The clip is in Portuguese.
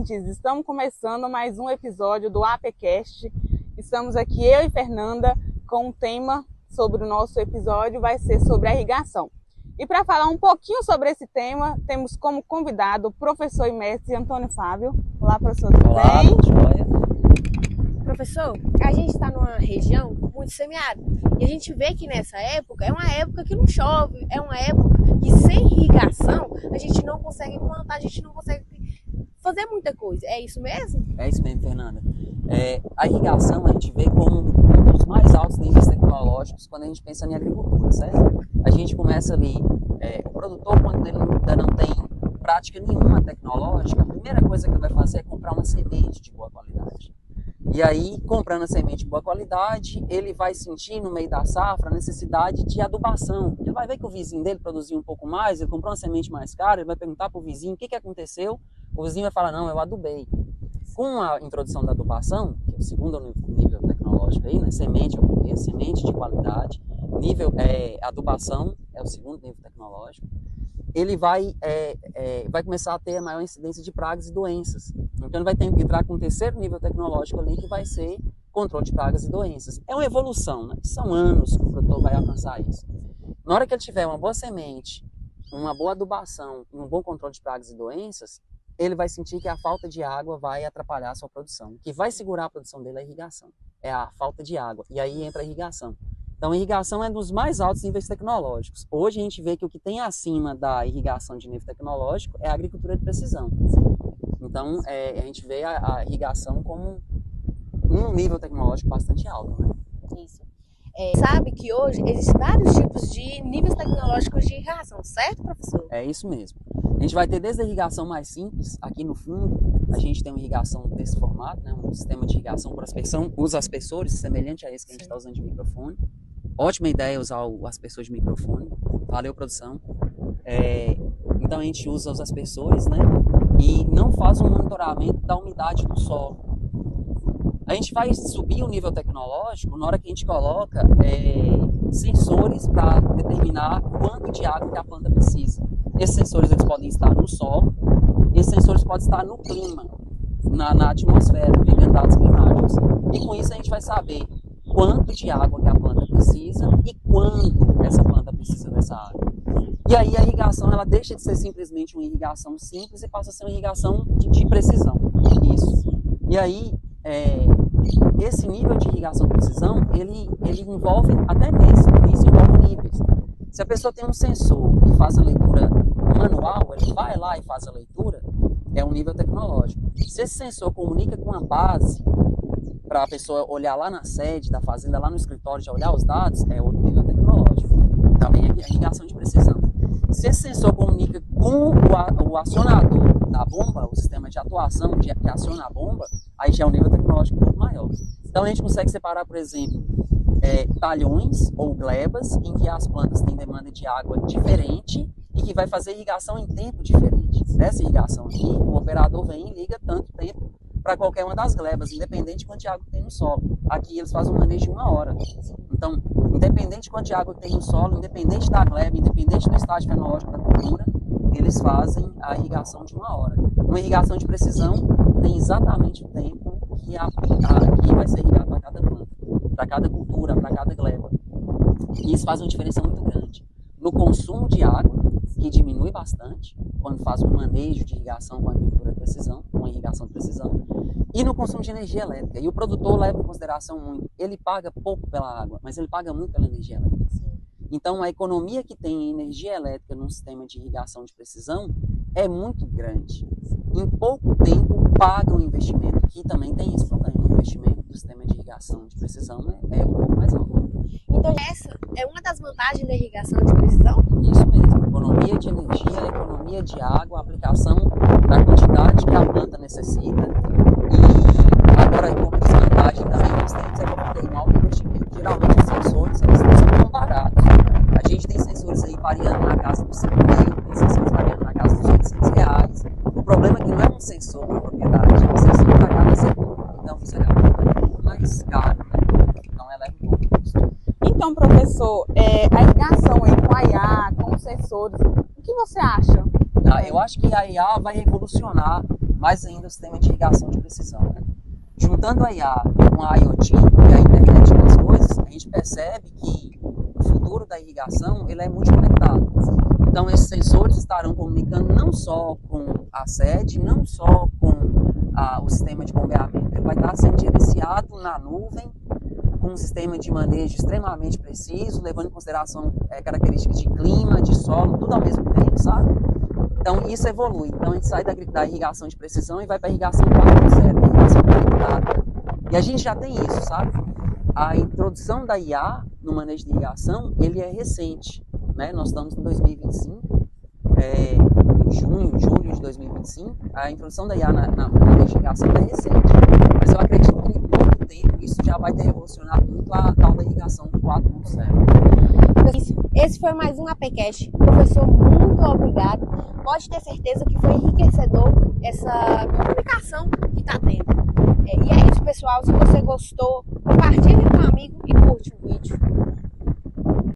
ouvintes, estamos começando mais um episódio do APCast. Estamos aqui, eu e Fernanda, com um tema sobre o nosso episódio, vai ser sobre a irrigação. E para falar um pouquinho sobre esse tema, temos como convidado o professor e mestre Antônio Fábio. Olá, professor, tudo bem? Joia. Professor, a gente está numa região muito semiárida e a gente vê que nessa época é uma época que não chove, é uma época que sem irrigação a gente não consegue plantar, a gente não consegue fazer muita coisa. É isso mesmo? É isso mesmo, Fernanda. A irrigação a gente vê como um dos mais altos níveis tecnológicos quando a gente pensa em agricultura, certo? A gente começa ali, o produtor, quando ele ainda não tem prática nenhuma tecnológica, a primeira coisa que ele vai fazer é comprar uma semente de boa qualidade. E aí, comprando a semente de boa qualidade, ele vai sentir no meio da safra a necessidade de adubação. Ele vai ver que o vizinho dele produziu um pouco mais, ele comprou uma semente mais cara, ele vai perguntar para o vizinho o que aconteceu. O vizinho vai falar, não, eu adubei. Com a introdução da adubação, que é o segundo nível tecnológico aí, né? Semente é o primeiro, semente de qualidade. Adubação é o segundo nível tecnológico. Ele vai começar a ter a maior incidência de pragas e doenças. Então ele vai ter que entrar com o terceiro nível tecnológico ali, que vai ser controle de pragas e doenças. É uma evolução, né? São anos que o produtor vai alcançar isso. Na hora que ele tiver uma boa semente, uma boa adubação e um bom controle de pragas e doenças, ele vai sentir que a falta de água vai atrapalhar a sua produção. O que vai segurar a produção dele é a irrigação. É a falta de água. E aí entra a irrigação. Então, a irrigação é dos mais altos níveis tecnológicos. Hoje, a gente vê que o que tem acima da irrigação de nível tecnológico é a agricultura de precisão. Então, a gente vê a irrigação como um nível tecnológico bastante alto, né? Isso. Sabe que hoje existem vários tipos de níveis tecnológicos de irrigação, certo, professor? É isso mesmo. A gente vai ter desde a irrigação mais simples, aqui no fundo, a gente tem uma irrigação desse formato, né? Um sistema de irrigação por aspersão, usa aspersores, semelhante a esse que a gente está usando de microfone. Ótima ideia usar o aspersor de microfone. Valeu, produção. Então a gente usa os aspersores, né? E não faz um monitoramento da umidade do solo. A gente vai subir o nível tecnológico na hora que a gente coloca sensores para determinar quanto de água que a planta precisa. Esses sensores eles podem estar no solo, e esses sensores podem estar no clima, na atmosfera, pegando dados climáticos. E com isso a gente vai saber quanto de água que a planta precisa e quando essa planta precisa dessa água. E aí a irrigação ela deixa de ser simplesmente uma irrigação simples e passa a ser uma irrigação de precisão. Isso. E aí esse nível de irrigação de precisão, ele envolve, até nesse início, envolve níveis. Se a pessoa tem um sensor e faz a leitura manual, ele vai lá e faz a leitura, é um nível tecnológico. Se esse sensor comunica com a base, para a pessoa olhar lá na sede da fazenda, lá no escritório, já olhar os dados, é outro nível tecnológico. Também é irrigação de precisão. Se esse sensor comunica com o acionador da bomba, o sistema de atuação que aciona a bomba, aí já é um nível tecnológico um pouco maior. Então a gente consegue separar, por exemplo, talhões ou glebas em que as plantas têm demanda de água diferente e que vai fazer irrigação em tempo diferente. Nessa irrigação aqui, o operador vem e liga tanto tempo para qualquer uma das glebas, independente de quanto de água tem no solo. Aqui eles fazem um manejo de 1 hora. Então, independente de quanto de água tem no solo, independente da gleba, independente do estágio fenológico da cultura, eles fazem a irrigação de 1 hora. Uma irrigação de precisão tem exatamente o tempo que vai ser irrigado para cada planta, para cada cultura, para cada gleba. E isso faz uma diferença muito grande no consumo de água, que diminui bastante quando faz um manejo de irrigação com agricultura de precisão, com irrigação de precisão, e no consumo de energia elétrica. E o produtor leva em consideração muito. Ele paga pouco pela água, mas ele paga muito pela energia elétrica. Sim. Então, a economia que tem em energia elétrica num sistema de irrigação de precisão é muito grande. Em pouco tempo, paga o investimento, que também tem esse problema. O investimento do sistema de irrigação de precisão é um pouco mais alto. Então, essa é uma das vantagens da irrigação de precisão? Isso mesmo. Economia de energia, economia de água, aplicação da quantidade que a planta necessita. E agora, como desvantagem também, nós temos um alto investimento. Geralmente, os sensores eles não são tão baratos. A gente tem sensores aí variando na casa dos R$5.000, tem sensores variando na casa dos R$800. O problema é que não é um sensor para propriedade, é um sensor para cada setor. Então, isso é muito mais caro, né? Então, ela é um pouco custo. Então, professor, a irrigação aí com a IA, com os sensores, o que você acha? Eu acho que a IA vai revolucionar mais ainda o sistema de irrigação de precisão, né? Juntando a IA com a IoT e a internet das coisas, a gente percebe que o futuro da irrigação ele é multiconectado. Então, esses sensores estarão comunicando não só com a sede, não só com o sistema de bombeamento, ele vai estar sendo gerenciado na nuvem, com um sistema de manejo extremamente preciso, levando em consideração características de clima, de solo, tudo ao mesmo tempo, sabe? Então, isso evolui. Então, a gente sai da irrigação de precisão e vai para a irrigação 4.0, irrigação conectada. E a gente já tem isso, sabe? A introdução da IA no manejo de irrigação, ele é recente, né? Nós estamos em 2025, em junho, julho de 2025, a introdução da IA no manejo de irrigação é recente. Mas eu acredito que em pouco tempo isso já vai ter revolucionado muito a tal da irrigação 4.0. Esse foi mais um APCast. Professor, muito obrigado. Pode ter certeza que foi enriquecedor essa comunicação que está tendo. E é isso, pessoal. Se você gostou, compartilhe com um amigo e